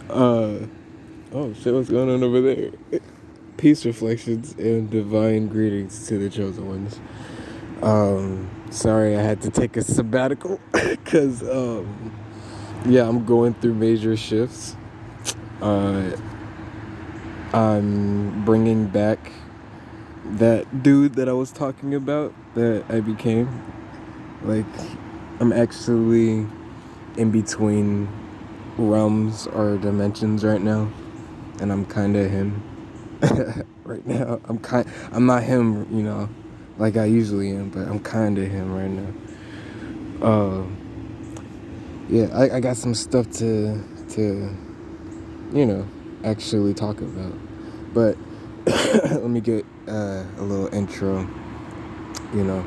Uh, oh shit, what's going on over there? Peace, reflections, and divine greetings to the chosen ones. Sorry I had to take a sabbatical because, yeah, I'm going through major shifts. Uh, I'm bringing back that dude that I was talking about that I became. Like, I'm actually in between realms or dimensions right now, and I'm kind of him. Right now, I'm not him, like I usually am, but I'm kind of him right now. Yeah, I got some stuff to actually talk about, but let me get a little intro, you know,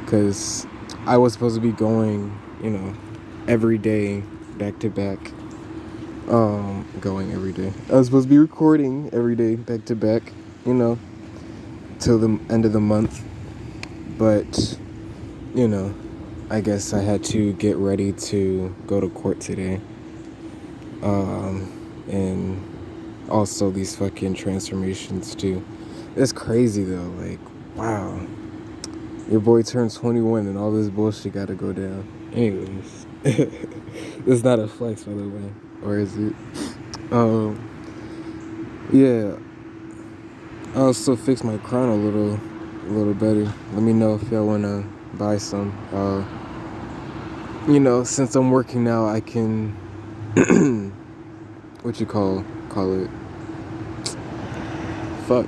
because I was supposed to be going, every day, back to back. Going every day. I was supposed to be recording every day, back to back, you know, till the end of the month. But, I guess I had to get ready to go to court today. And also these fucking transformations too. It's crazy though, like, wow. Your boy turned 21 and all this bullshit gotta go down. Anyways. It's not a flex, by the way. Or is it? Um, yeah. I also fixed my crown a little better. Let me know if y'all wanna buy some. Since I'm working now, I can what you call it? Fuck.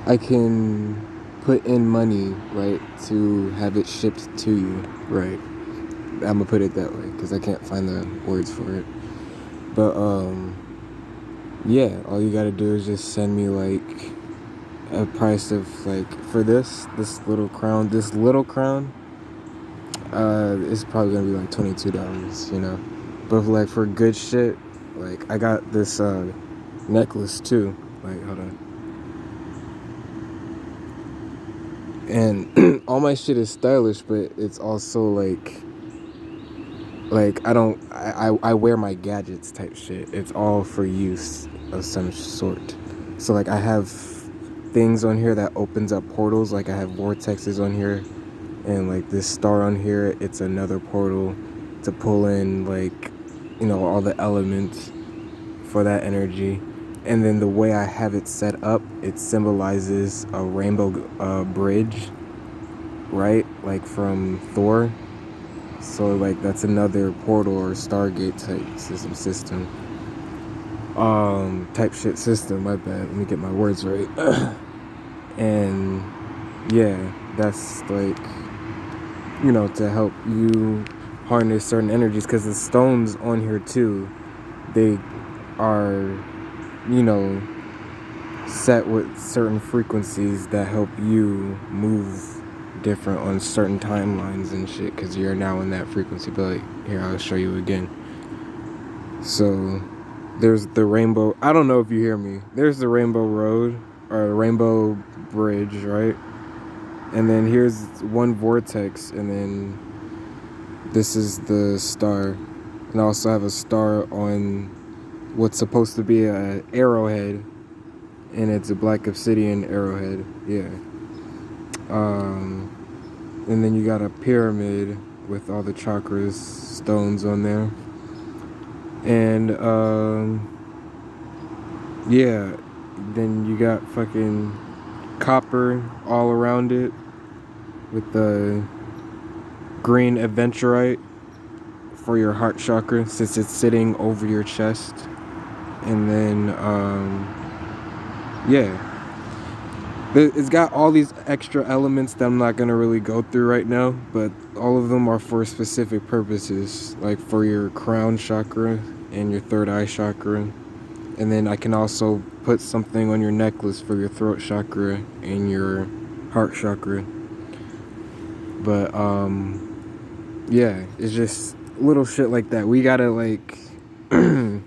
I can put in money, right, to have it shipped to you, right? I'm gonna put it that way because I can't find the words for it. But yeah, all you gotta do is just send me like a price of like for this little crown, it's probably gonna be like $22, But like for good shit, like I got this necklace too. Like hold on. And all my shit is stylish, but it's also like I wear my gadgets type shit. It's all for use of some sort. So like I have things on here that opens up portals. Like I have vortexes on here, and like this star on here, it's another portal to pull in like all the elements for that energy. And then the way I have it set up, it symbolizes a rainbow bridge, right? Like from Thor. So like that's another portal or Stargate type system. Type shit system, my bad. Let me get my words right. And yeah, that's like, to help you harness certain energies, because the stones on here too, they are, you know, set with certain frequencies that help you move different on certain timelines and shit, because you're now in that frequency. But like, here, I'll show you again. So there's the rainbow. I don't know if you hear me. There's the rainbow road or rainbow bridge, right? And then here's one vortex, and then this is the star. And I also have a star on what's supposed to be a arrowhead, and it's a black obsidian arrowhead. Yeah. And then you got a pyramid with all the chakras, stones on there. And yeah, then you got fucking copper all around it with the green adventurite for your heart chakra, since it's sitting over your chest. And then yeah, it's got all these extra elements that I'm not gonna really go through right now, but all of them are for specific purposes, like for your crown chakra and your third eye chakra. And then I can also put something on your necklace for your throat chakra and your heart chakra. But yeah, it's just little shit like that. We gotta like I'm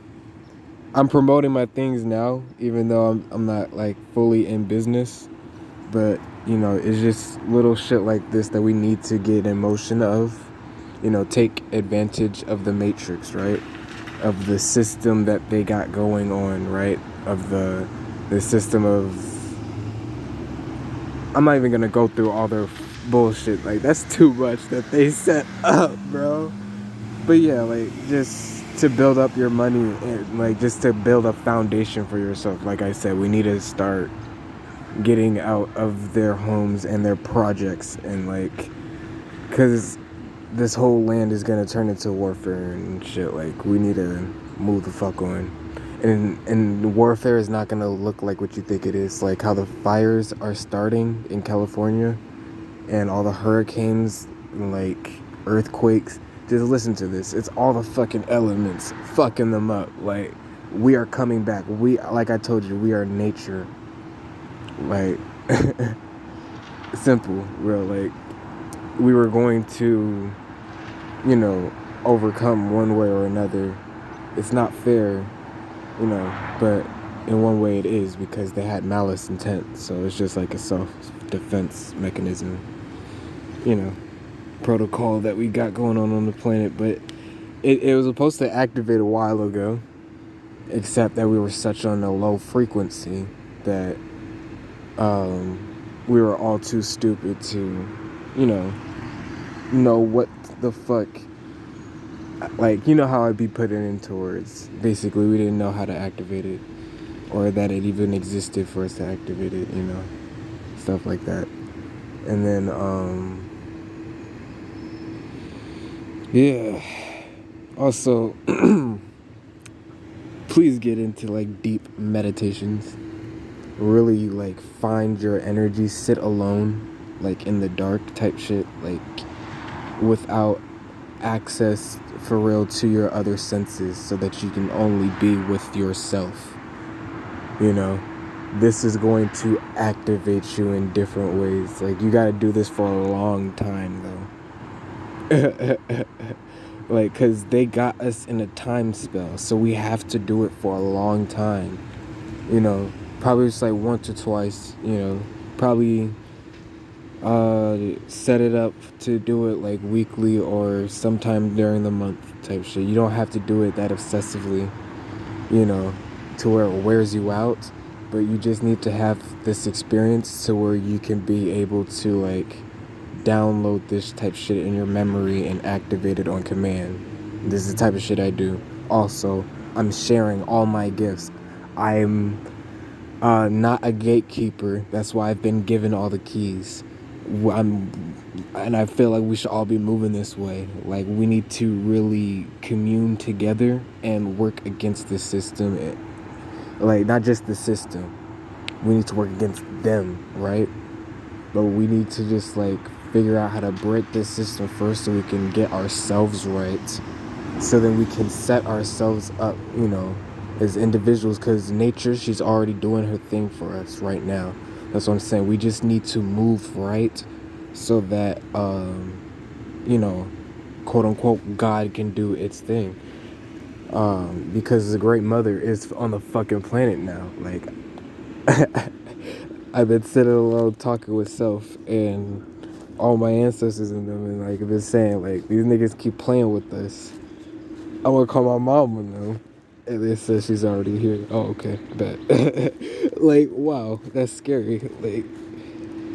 promoting my things now, even though I'm not like fully in business. But it's just little shit like this that we need to get in motion of. Take advantage of the matrix, right? of the system that they got going on, right? Of the system of, I'm not even gonna go through all their bullshit. Like, that's too much that they set up, bro. But yeah, like, just to build up your money and like just to build a foundation for yourself. Like I said, we need to start getting out of their homes and their projects, and like, because this whole land is gonna turn into warfare and shit. Like, we need to move the fuck on. And warfare is not gonna look like what you think it is. Like how the fires are starting in California and all the hurricanes and like earthquakes. Just listen to this. It's all the fucking elements fucking them up. Like, we are coming back. We, like I told you, we are nature. Like, simple, real. Like, we were going to, you know, overcome one way or another. It's not fair, you know, but in one way it is, because they had malice intent. So it's just like a self-defense mechanism, you know, protocol that we got going on the planet. But it was supposed to activate a while ago, except that we were such on a low frequency that we were all too stupid to, you know what the fuck. Like, you know how I'd be putting it into words. Basically, we didn't know how to activate it, or that it even existed for us to activate it, you know, stuff like that. And then, yeah. Also, please get into like deep meditations. Really like find your energy, sit alone, like in the dark type shit, like without access for real to your other senses, so that you can only be with yourself. You know, this is going to activate you in different ways. Like, you gotta do this for a long time though. Like, because they got us in a time spell, so we have to do it for a long time, you know. Probably just like once or twice, you know. Probably set it up to do it like weekly or sometime during the month type shit. You don't have to do it that obsessively, you know, to where it wears you out, but you just need to have this experience to where you can be able to like download this type shit in your memory and activate it on command. This is the type of shit I do. Also, I'm sharing all my gifts. I'm not a gatekeeper. That's why I've been given all the keys. And I feel like we should all be moving this way. Like, we need to really commune together and work against the system. Like, not just the system. We need to work against them, right? But we need to just like figure out how to break this system first, so we can get ourselves right, so then we can set ourselves up, you know, as individuals. Because nature, she's already doing her thing for us right now. That's what I'm saying. We just need to move right, so that you know, quote unquote, God can do its thing. Because the Great Mother is on the fucking planet now. Like, I've been sitting alone talking with self and all my ancestors in them, and like, I've been saying, like, these niggas keep playing with us. I'm gonna call my mom with them, and they said she's already here. Oh, okay, bet. Like, wow, that's scary. Like,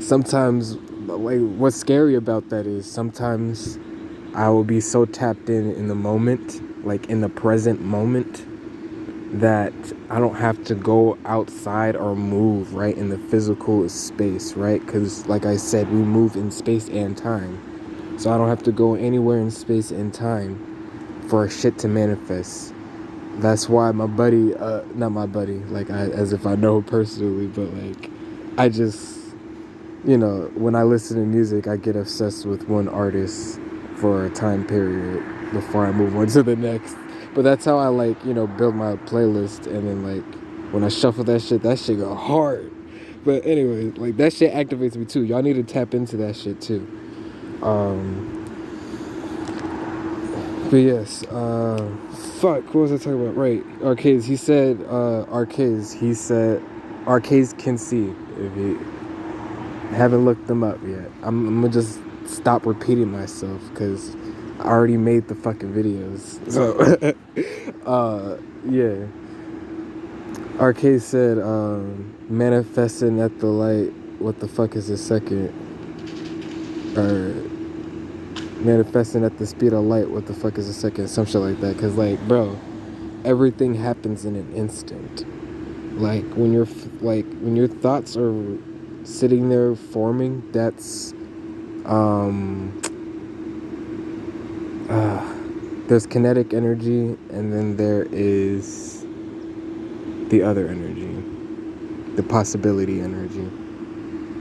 sometimes, like, what's scary about that is sometimes I will be so tapped in the moment, like in the present moment, that I don't have to go outside or move, right, in the physical space, right? Because like I said, we move in space and time. So I don't have to go anywhere in space and time for shit to manifest. That's why my buddy, not my buddy, like, as if I know personally, but like, I just, you know, when I listen to music, I get obsessed with one artist for a time period before I move on to the next. But that's how I, like, you know, build my playlist. And then, like, when I shuffle that shit go hard. But anyway, like, that shit activates me too. Y'all need to tap into that shit too. But yes, fuck, what was I talking about? Right, Arcades. He said, Arcades can see. If you haven't looked them up yet, I'm gonna just stop repeating myself, because I already made the fucking videos. So, yeah. Arcade said, manifesting at the light, what the fuck is a second? Or manifesting at the speed of light, what the fuck is a second? Some shit like that. Cause like, bro, everything happens in an instant. Like when your thoughts are sitting there forming, that's there's kinetic energy, and then there is the other energy, the possibility energy.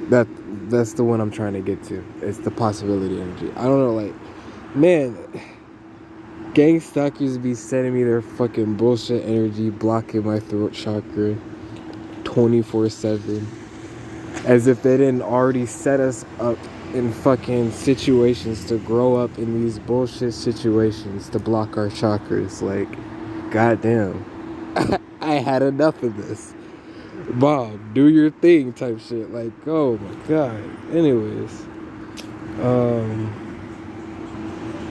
That's the one I'm trying to get to. It's the possibility energy. I don't know, like, man, gang stalkers be sending me their fucking bullshit energy, blocking my throat chakra 24/7, as if they didn't already set us up in fucking situations to grow up in these bullshit situations to block our chakras. Like, goddamn. I had enough of this. Bob, do your thing type shit. Like, oh my god. Anyways.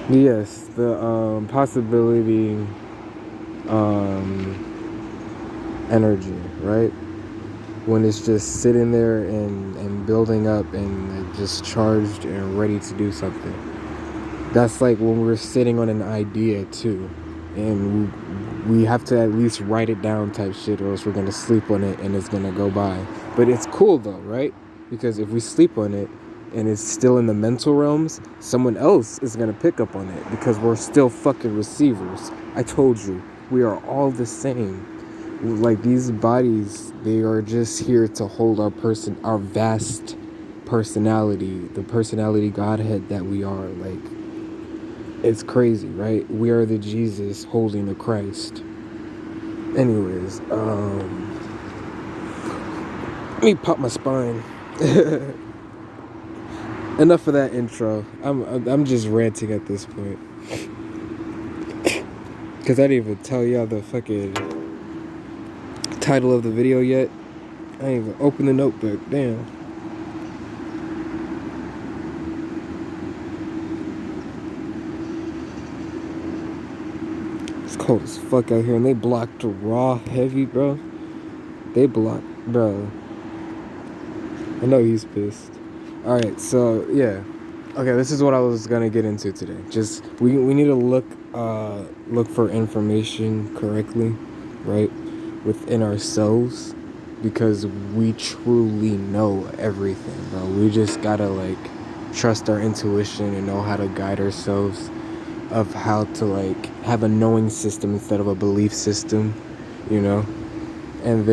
Yes, the possibility energy, right? When it's just sitting there and building up and just charged and ready to do something. That's like when we're sitting on an idea too, and we have to at least write it down type shit, or else we're gonna sleep on it and it's gonna go by. But it's cool though, right? Because if we sleep on it and it's still in the mental realms, someone else is gonna pick up on it because we're still fucking receivers. I told you, we are all the same. Like, these bodies, they are just here to hold our vast personality, the personality Godhead that we are. Like, it's crazy, right? We are the Jesus holding the Christ. Anyways, let me pop my spine. Enough of that intro. I'm just ranting at this point. Cause I didn't even tell y'all the fucking title of the video yet. I didn't even open the notebook. Damn. It's cold as fuck out here, and they blocked raw heavy, bro. They blocked, bro. I know he's pissed. All right, so yeah. Okay, this is what I was gonna get into today. Just we need to look for information correctly, right, within ourselves, because we truly know everything, bro. We just gotta like trust our intuition and know how to guide ourselves, of how to like have a knowing system instead of a belief system, you know. And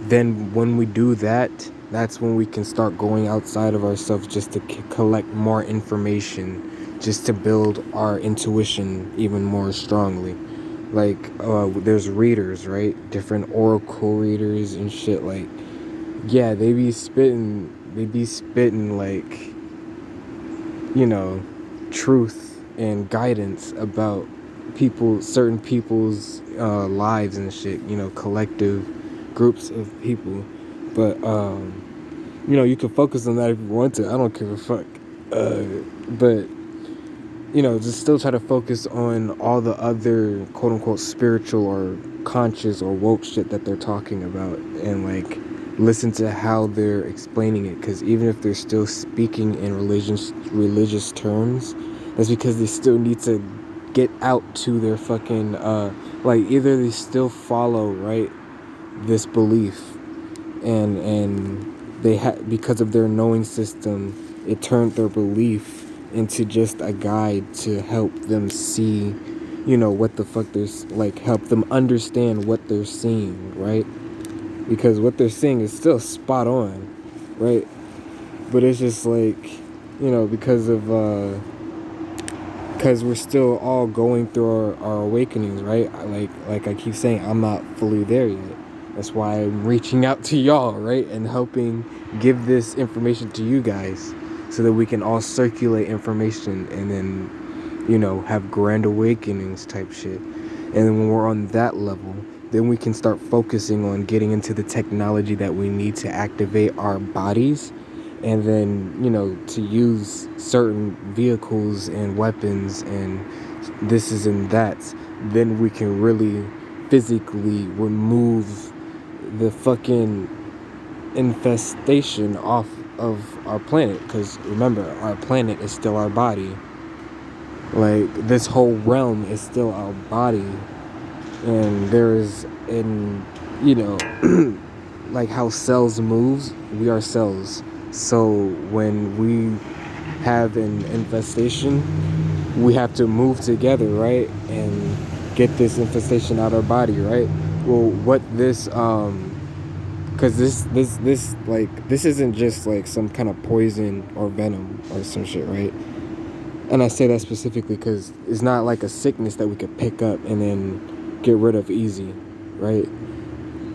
then when we do that, that's when we can start going outside of ourselves just to collect more information, just to build our intuition even more strongly. Like, there's readers, right? Different oracle readers and shit. Like, yeah, they be spitting like, you know, truth and guidance about certain people's lives and shit, you know, collective groups of people. But you know, you can focus on that if you want to. I don't give a fuck. But you know, just still try to focus on all the other quote unquote spiritual or conscious or woke shit that they're talking about, and like listen to how they're explaining it. Because even if they're still speaking in religious terms, that's because they still need to get out to their fucking like, either they still follow, right, this belief, and they because of their knowing system, it turned their belief into just a guide to help them see, you know, what the fuck like, help them understand what they're seeing, right? Because what they're seeing is still spot on, right? But it's just like, you know, because we're still all going through our awakenings, right? Like I keep saying, I'm not fully there yet. That's why I'm reaching out to y'all, right? And helping give this information to you guys, so that we can all circulate information and then, you know, have grand awakenings type shit. And then when we're on that level, then we can start focusing on getting into the technology that we need to activate our bodies and then, to use certain vehicles and weapons and this is and that, then we can really physically remove the fucking infestation off of our planet. Because remember, our planet is still our body. Like, this whole realm is still our body. And there is, like how cells moves, we are cells. So when we have an infestation, we have to move together, right? And get this infestation out of our body, right? Well, what this, because this isn't just like some kind of poison or venom or some shit, right? And I say that specifically because it's not like a sickness that we could pick up and then get rid of easy, right?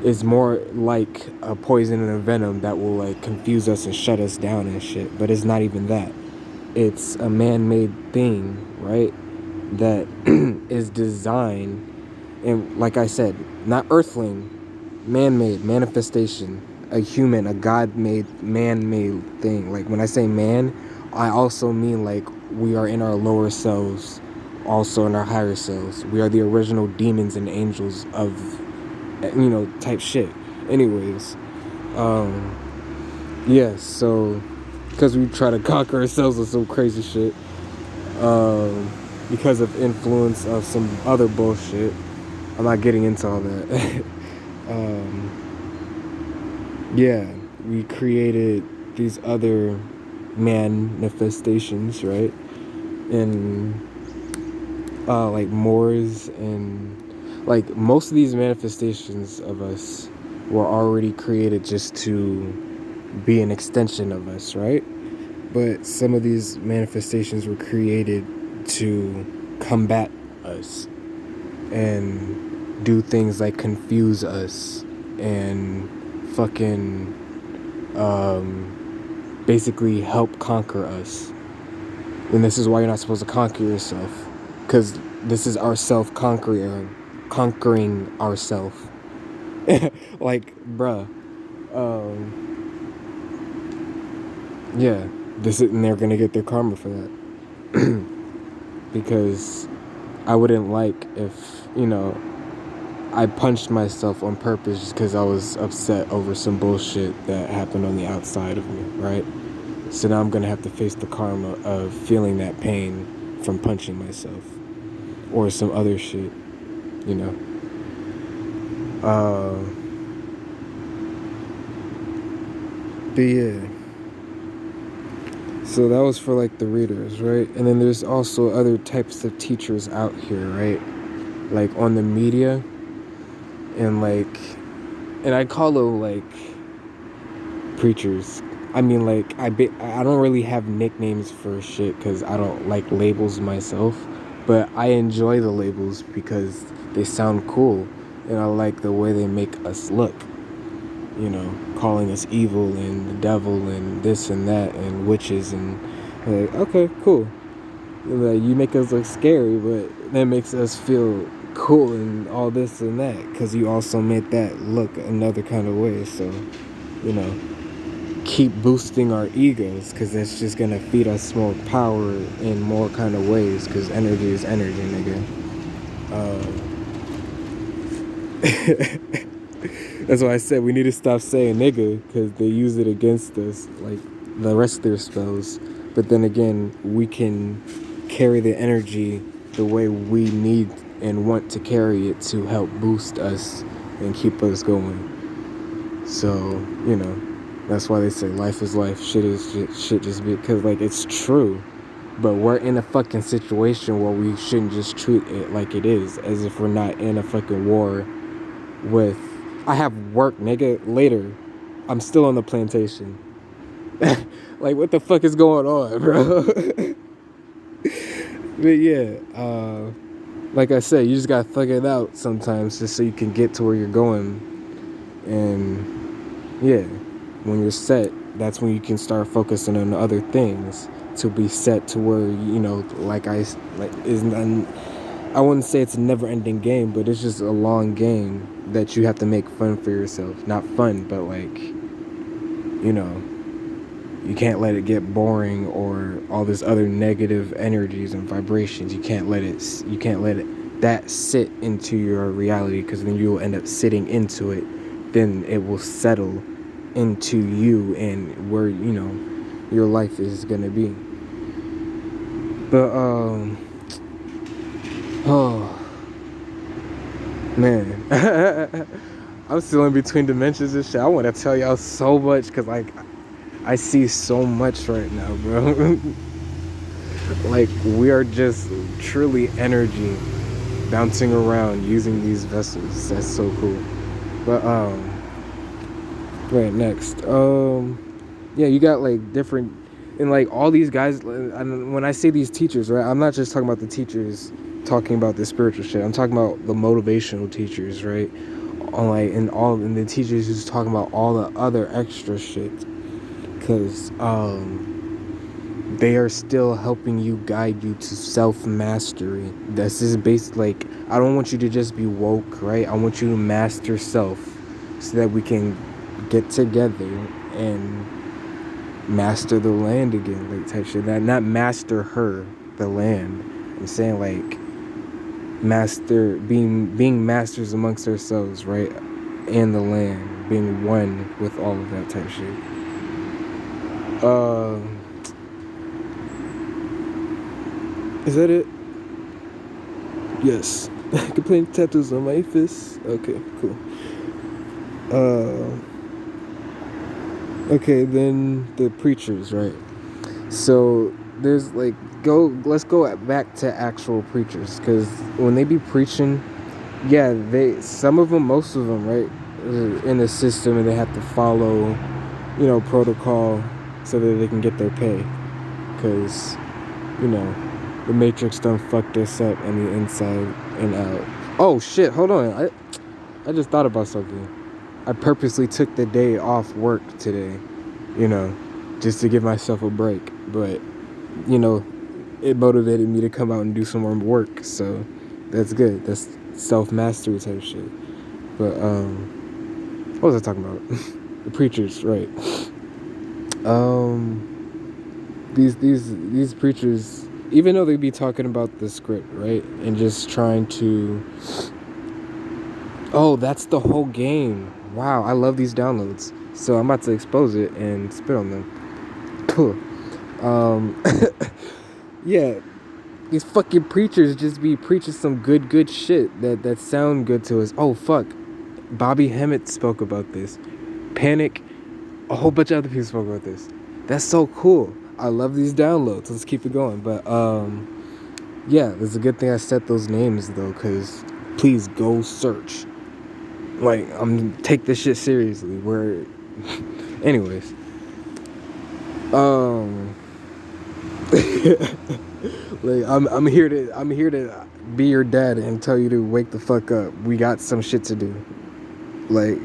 It's more like a poison and a venom that will like confuse us and shut us down and shit. But it's not even that. It's a man-made thing, right? That is designed, and like I said, not earthling, man-made, manifestation, a human, a God-made, man-made thing. Like when I say man, I also mean like we are in our lower selves, also in our higher selves. We are the original demons and angels of, type shit. Anyways, yeah, so because we try to conquer ourselves with some crazy shit, because of influence of some other bullshit. I'm not getting into all that. Yeah, we created these other manifestations, right? And like Moors, and like most of these manifestations of us were already created just to be an extension of us, right? But some of these manifestations were created to combat us and do things like confuse us and fucking basically help conquer us. And this is why you're not supposed to conquer yourself, because this is our conquering ourself. Like, bruh, yeah, and they're gonna get their karma for that. Because I wouldn't like if, I punched myself on purpose just because I was upset over some bullshit that happened on the outside of me, right? So now I'm gonna have to face the karma of feeling that pain from punching myself or some other shit, you know. But yeah. So that was for like the readers, right? And then there's also other types of teachers out here, right? Like on the media, and I call them like preachers. I mean, like I don't really have nicknames for shit because I don't like labels myself, but I enjoy the labels because they sound cool, and I like the way they make us look. Calling us evil and the devil and this and that and witches, and like, okay, cool. Like, you make us look scary, but that makes us feel cool and all this and that, because you also made that look another kind of way. So, keep boosting our egos, because that's just gonna feed us more power in more kind of ways, because energy is energy, nigga. That's why I said we need to stop saying nigga, because they use it against us like the rest of their spells. But then again, we can carry the energy the way we need and want to carry it to help boost us and keep us going. So, that's why they say life is life, shit is shit, just because, like, it's true. But we're in a fucking situation where we shouldn't just treat it like it is, as if we're not in a fucking war with... I have work, nigga, later. I'm still on the plantation. Like, what the fuck is going on, bro? But yeah, like I said, you just gotta thug it out sometimes just so you can get to where you're going. And yeah, when you're set, that's when you can start focusing on other things to be set to where, I wouldn't say it's a never-ending game, but it's just a long game that you have to make fun for yourself. Not fun, but like, You can't let it get boring or all this other negative energies and vibrations. You can't let it that sit into your reality, because then you'll end up sitting into it. Then it will settle into you and where, your life is gonna be. But oh man. I'm still in between dimensions and shit. I want to tell y'all so much, because like I see so much right now, bro. Like, we are just truly energy bouncing around using these vessels. That's so cool. But right, next. Yeah, you got like different, and like all these guys, and when I say these teachers, right, I'm not just talking about the teachers talking about the spiritual shit. I'm talking about the motivational teachers, right? And the teachers who's talking about all the other extra shit, because they are still helping you, guide you to self-mastery. This is based, like, I don't want you to just be woke, right? I want you to master self, so that we can get together and master the land again, like, type shit. Not master her, the land. I'm saying, like, being masters amongst ourselves, right? And the land, being one with all of that type shit. Is that it? Yes. Complaining tattoos on my fist. Okay, cool. Okay, then the preachers, right? So there's like, let's go back to actual preachers, because when they be preaching, yeah, most of them, right, in the system, and they have to follow, protocol, so that they can get their pay, because, the Matrix done fucked us up on the inside and out. Oh shit, hold on, I just thought about something. I purposely took the day off work today, just to give myself a break, but it motivated me to come out and do some more work, so that's good. That's self-mastery type shit. But what was I talking about? The preachers, right? These preachers, even though they be talking about the script, right, and just trying to, oh, that's the whole game. Wow, I love these downloads. So I'm about to expose it and spit on them. Yeah, these fucking preachers just be preaching some good shit that sound good to us. Oh fuck, Bobby Hemmett spoke about this. Panic, a whole bunch of other people spoke about this. That's so cool. I love these downloads. Let's keep it going. But yeah, it's a good thing I set those names though, because please go search. Like, take this shit seriously. Anyways, like, I'm here to be your dad and tell you to wake the fuck up. We got some shit to do. Like,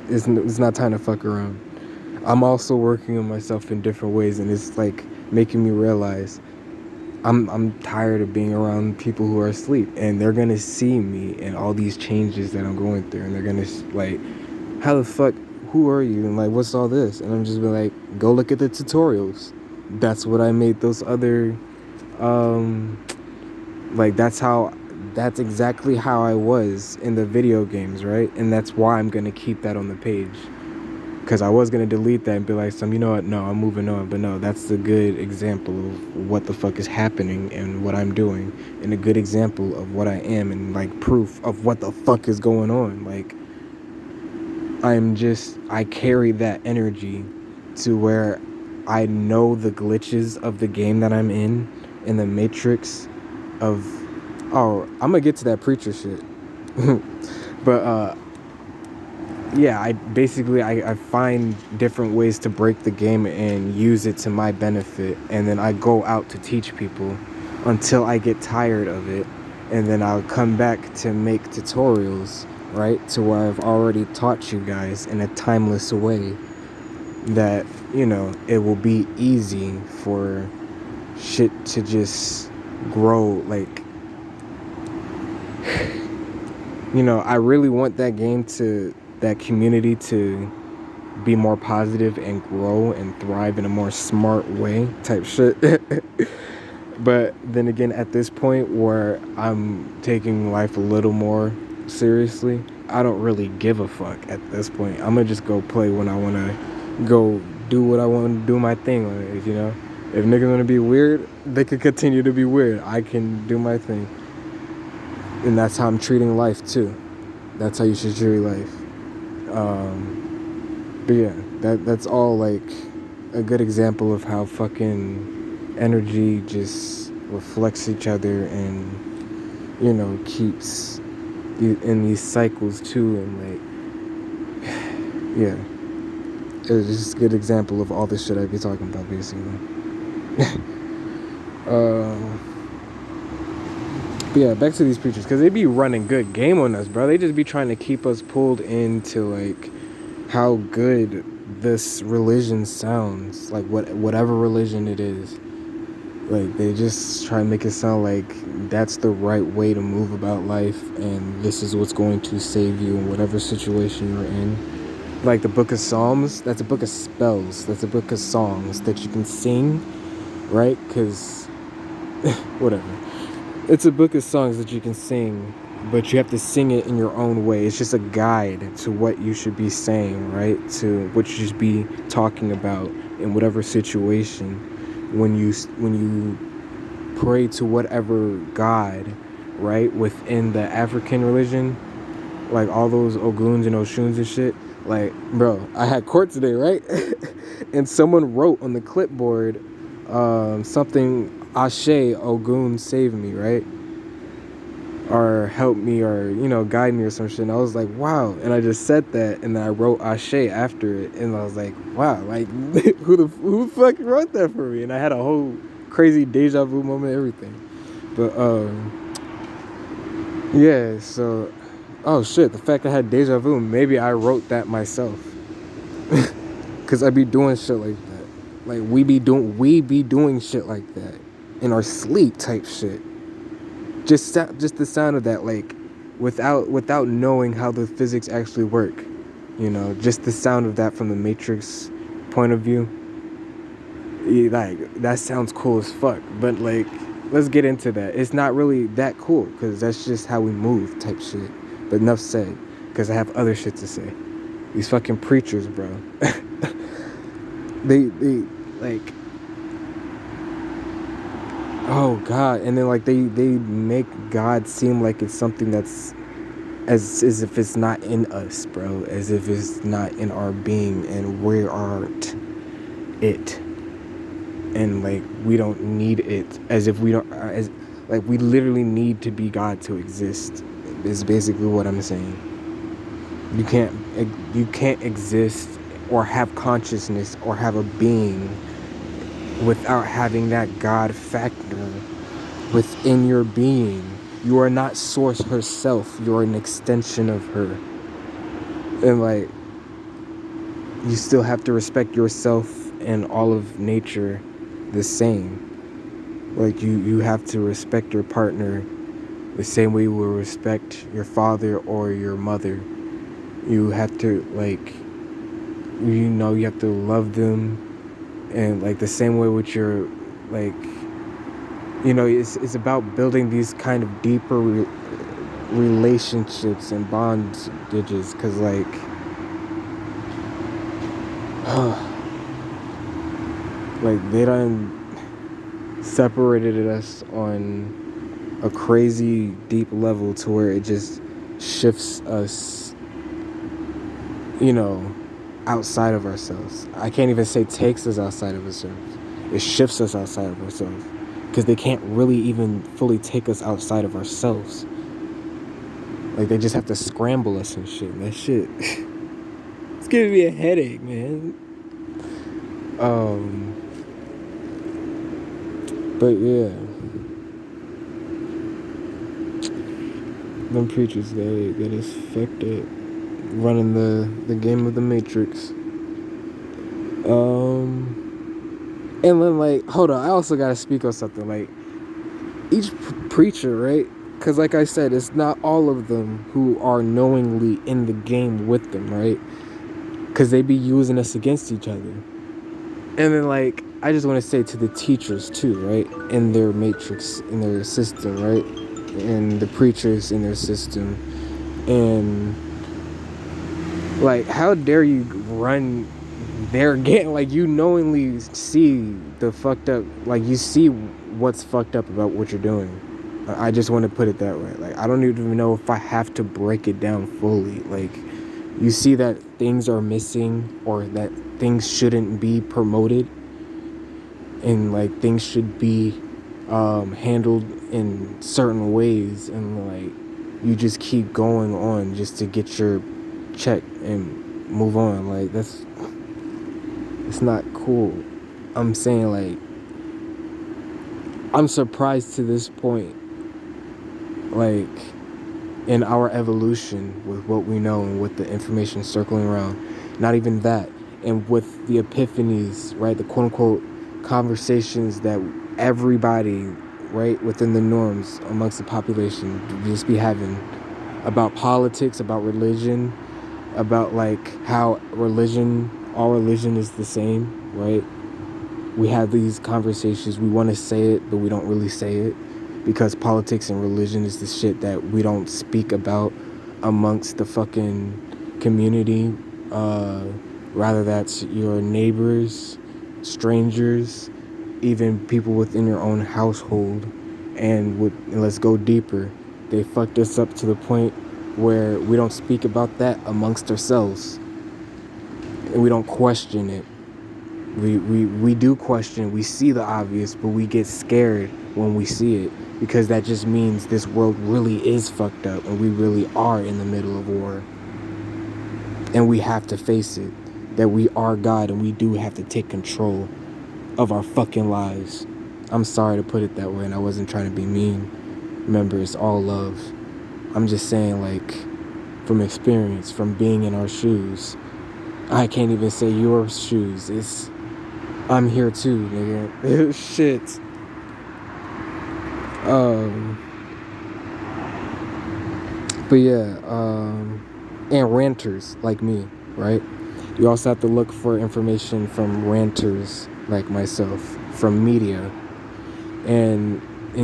it's not time to fuck around. I'm also working on myself in different ways, and it's like making me realize I'm tired of being around people who are asleep, and they're gonna see me and all these changes that I'm going through, and they're gonna like, how the fuck, who are you, and like, what's all this? And I'm just be like, go look at the tutorials. That's what I made those other like, that's exactly how I was in the video games, right? And that's why I'm gonna keep that on the page, because I was gonna delete that and be like, you know what, no, I'm moving on. But no, that's a good example of what the fuck is happening and what I'm doing, and a good example of what I am, and like proof of what the fuck is going on. Like, I carry that energy to where I know the glitches of the game that I'm in the matrix of, oh, I'm gonna get to that preacher shit. But yeah, I find different ways to break the game and use it to my benefit, and then I go out to teach people until I get tired of it, and then I'll come back to make tutorials, right, to where I've already taught you guys in a timeless way that, it will be easy for shit to just grow. Like, I really want that community to be more positive and grow and thrive in a more smart way type shit. But then again, at this point where I'm taking life a little more seriously, I don't really give a fuck at this point. I'm gonna just go play when I wanna go do what I want to do, my thing on it, you know? If niggas wanna be weird, they can continue to be weird. I can do my thing. And that's how I'm treating life too. That's how you should treat life. But yeah, that's all like a good example of how fucking energy just reflects each other and, you know, keeps you in these cycles too. And like, yeah, it's just a good example of all the shit I be talking about, basically. But yeah, back to these preachers, because they be running good game on us, bro. They just be trying to keep us pulled into like how good this religion sounds, like whatever religion it is. Like they just try to make it sound like that's the right way to move about life, and this is what's going to save you in whatever situation you're in. Like the Book of Psalms, that's a book of spells. That's a book of songs that you can sing, right? Because whatever. It's a book of songs that you can sing, but you have to sing it in your own way. It's just a guide to what you should be saying, right? To what you should be talking about in whatever situation. When you pray to whatever God, right? Within the African religion, like all those Oguns and Oshuns and shit. Like, bro, I had court today, right? And someone wrote on the clipboard something, Ashe, Ogun, save me, right? Or help me, or, you know, guide me or some shit. And I was like, wow. And I just said that, and then I wrote Ashe after it. And I was like, wow, like, who the fuck wrote that for me? And I had a whole crazy deja vu moment, everything. But, yeah, so, oh shit, the fact I had deja vu, maybe I wrote that myself. Because I be doing shit like that. Like, we be doing shit like that in our sleep type shit. Just the sound of that, like, without knowing how the physics actually work, you know, just the sound of that from the Matrix point of view, like, that sounds cool as fuck. But like, let's get into that. It's not really that cool, because that's just how we move type shit. But enough said, because I have other shit to say. These fucking preachers, bro. they like, oh god. And then like they make God seem like it's something that's as if it's not in us, bro, as if it's not in our being, and we aren't it, and like we don't need it, as if we don't, as like we literally need to be God to exist, is basically what I'm saying. You can't exist or have consciousness or have a being without having that God factor within your being. You are not Source herself. You're an extension of her. And like, you still have to respect yourself and all of nature the same. Like, you have to respect your partner the same way you will respect your father or your mother. You have to, like, you know, you have to love them, and like the same way with your, like, you know, it's about building these kind of deeper relationships and bondages, because like, like they done separated us on a crazy deep level to where it just shifts us, you know, outside of ourselves. I can't even say takes us outside of ourselves. It shifts us outside of ourselves, because they can't really even fully take us outside of ourselves. Like, they just have to scramble us and shit. And that shit, it's giving me a headache, man. But yeah, them preachers, they get us fucked up, running the game of the Matrix. And then, like, hold on, I also gotta speak on something. Like, each preacher, right? Because like I said, it's not all of them who are knowingly in the game with them, right? because they be using us against each other. And then, like, I just want to say to the teachers too, right? In their matrix, in their system, right? And the preachers in their system. And, like, how dare you run their game? Like, you knowingly see the fucked up, like, you see what's fucked up about what you're doing. I just want to put it that way. Like, I don't even know if I have to break it down fully. Like, you see that things are missing, or that things shouldn't be promoted, and like things should be handled in certain ways, and like you just keep going on just to get your check and move on. Like, it's not cool. I'm saying, like, I'm surprised to this point, like, in our evolution with what we know and with the information circling around. Not even that. And with the epiphanies, right? The quote unquote conversations that everybody, right, within the norms amongst the population just be having about politics, about religion, about like how all religion is the same, right? We have these conversations. We want to say it, but we don't really say it, because politics and religion is the shit that we don't speak about amongst the fucking community. Rather, that's your neighbors, strangers, even people within your own household. And let's go deeper. They fucked us up to the point where we don't speak about that amongst ourselves, and we don't question it. We do question. We see the obvious, but we get scared when we see it, because that just means this world really is fucked up, and we really are in the middle of war. And we have to face it, that we are God, and we do have to take control of our fucking lives. I'm sorry to put it that way, and I wasn't trying to be mean. Remember, it's all love. I'm just saying, like, from experience, from being in our shoes. I can't even say your shoes. I'm here too, nigga. Shit. But yeah, and ranters like me, right? You also have to look for information from ranters like myself, from media. And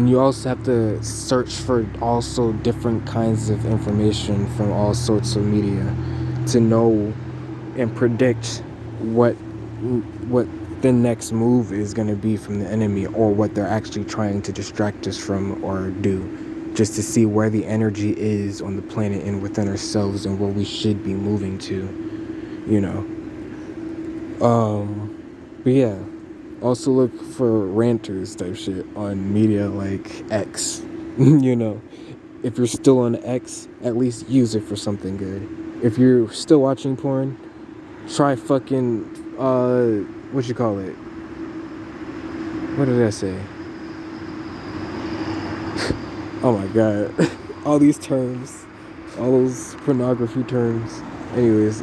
you also have to search for also different kinds of information from all sorts of media to know and predict what the next move is going to be from the enemy, or what they're actually trying to distract us from or do, just to see where the energy is on the planet and within ourselves, and where we should be moving to, you know. But yeah, also look for ranters type shit on media like X. You know, if you're still on X, at least use it for something good. If you're still watching porn, try fucking what you call it? What did I say? Oh my god. All these terms. All those pornography terms. Anyways,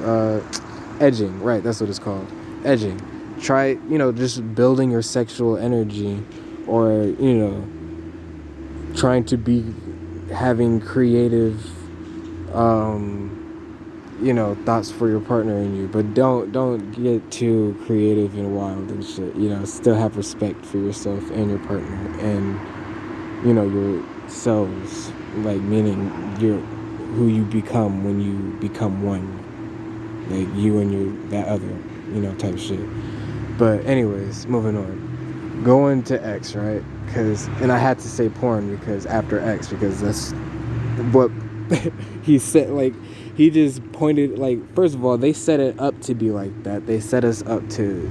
edging, right, that's what it's called. Edging. Try, just building your sexual energy, or, trying to be having creative thoughts for your partner and you, but don't get too creative and wild and shit. Still have respect for yourself and your partner, and yourselves, like, meaning who you become when you become one, like you and that other, type shit. But anyways, moving on, going to X, right? And I had to say porn because after X, because that's what he said. Like, he just pointed, like, first of all, they set it up to be like that. They set us up to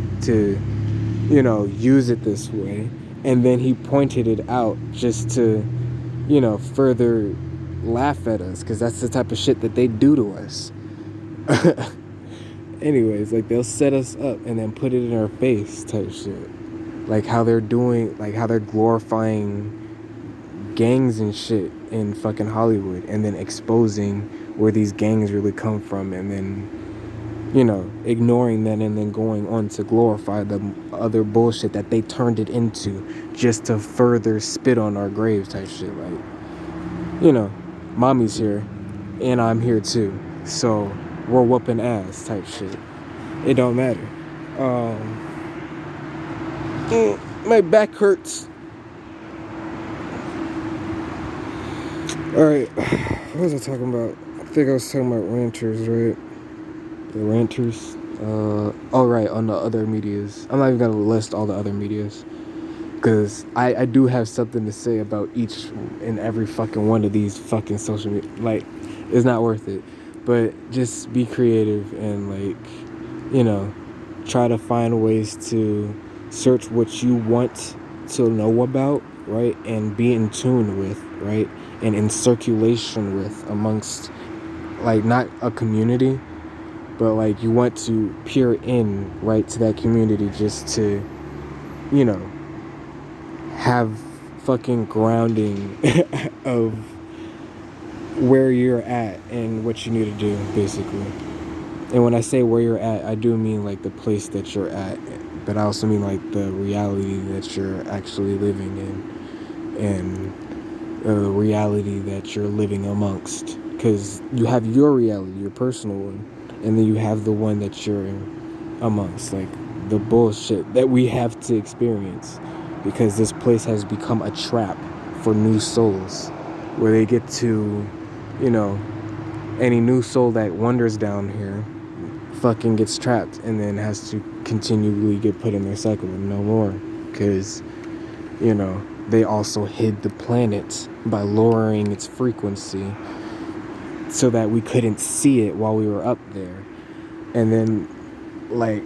use it this way. And then he pointed it out just to, further laugh at us, because that's the type of shit that they do to us. Anyways, like, they'll set us up and then put it in our face type shit. Like how they're glorifying gangs and shit in fucking Hollywood, and then exposing where these gangs really come from, and then ignoring that, and then going on to glorify the other bullshit that they turned it into, just to further spit on our graves type shit. Like, mommy's here and I'm here too, so we're whooping ass type shit. It don't matter. My back hurts. Alright, what was I talking about? I think I was talking about ranters, right? The ranters. Right, on the other medias. I'm not even gonna list all the other medias. Because I do have something to say about each and every fucking one of these fucking social media. Like, it's not worth it. But just be creative and, like, try to find ways to search what you want to know about, right? And be in tune with, right? And in circulation with amongst, like, not a community, but, like, you want to peer in, right, to that community just to, have fucking grounding of where you're at and what you need to do, basically. And when I say where you're at, I do mean like the place that you're at, but I also mean like the reality that you're actually living in and the reality that you're living amongst. Because you have your reality, your personal one, and then you have the one that you're amongst, like the bullshit that we have to experience. Because this place has become a trap for new souls where they get to, any new soul that wanders down here fucking gets trapped and then has to continually get put in their cycle and no more. Because, they also hid the planet by lowering its frequency so that we couldn't see it while we were up there. And then, like,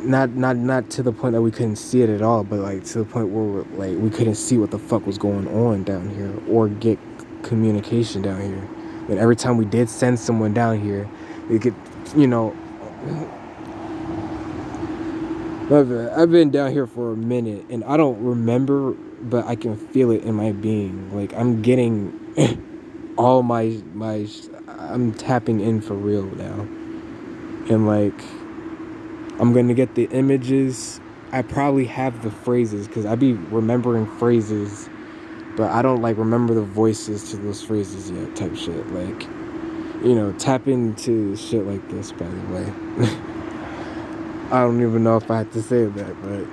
not to the point that we couldn't see it at all, but like to the point where we couldn't see what the fuck was going on down here or get communication down here. And every time we did send someone down here, it could, I've been down here for a minute and I don't remember, but I can feel it in my being. Like, I'm getting all I'm tapping in for real now. And like, I'm gonna get the images. I probably have the phrases because I be remembering phrases, but I don't like remember the voices to those phrases yet, type shit. Like, tap into shit like this, by the way. I don't even know if I had to say that, but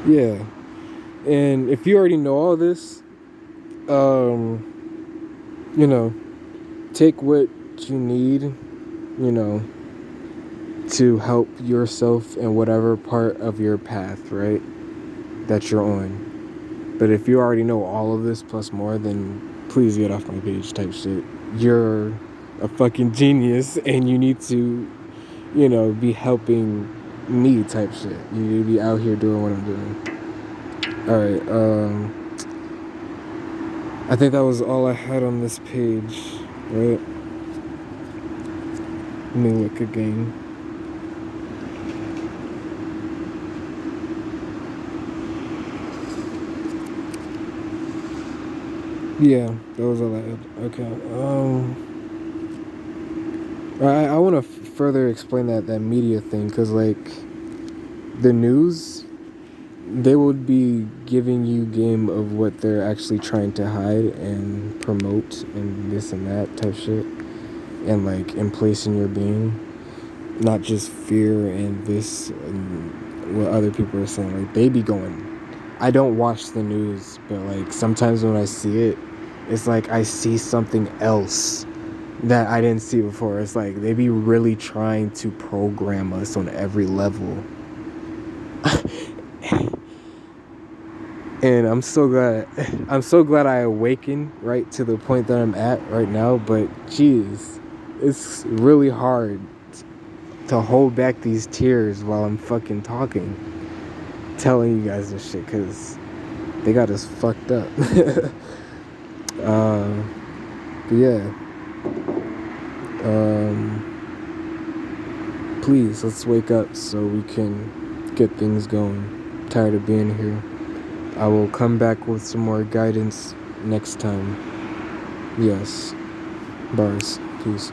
yeah. And if you already know all this, take what you need, to help yourself in whatever part of your path, right, that you're on. But if you already know all of this plus more, then please get off my page, type shit. You're a fucking genius and you need to, be helping me, type shit. You need to be out here doing what I'm doing. Alright, I think that was all I had on this page, right? Let me look again. Yeah, that was all I had. Okay. I want to further explain that media thing, because, like, the news, they would be giving you game of what they're actually trying to hide and promote and this and that type shit, and, like, in place in your being, not just fear and this and what other people are saying. Like, they be going, I don't watch the news, but, like, sometimes when I see it, it's like I see something else that I didn't see before. It's like they be really trying to program us on every level. And I'm so glad I awakened, right, to the point that I'm at right now. But geez, it's really hard to hold back these tears while I'm fucking talking, telling you guys this shit, because they got us fucked up. But yeah, please, let's wake up so we can get things going. I'm tired of being here. I will come back with some more guidance next time. Yes. Bars. Peace.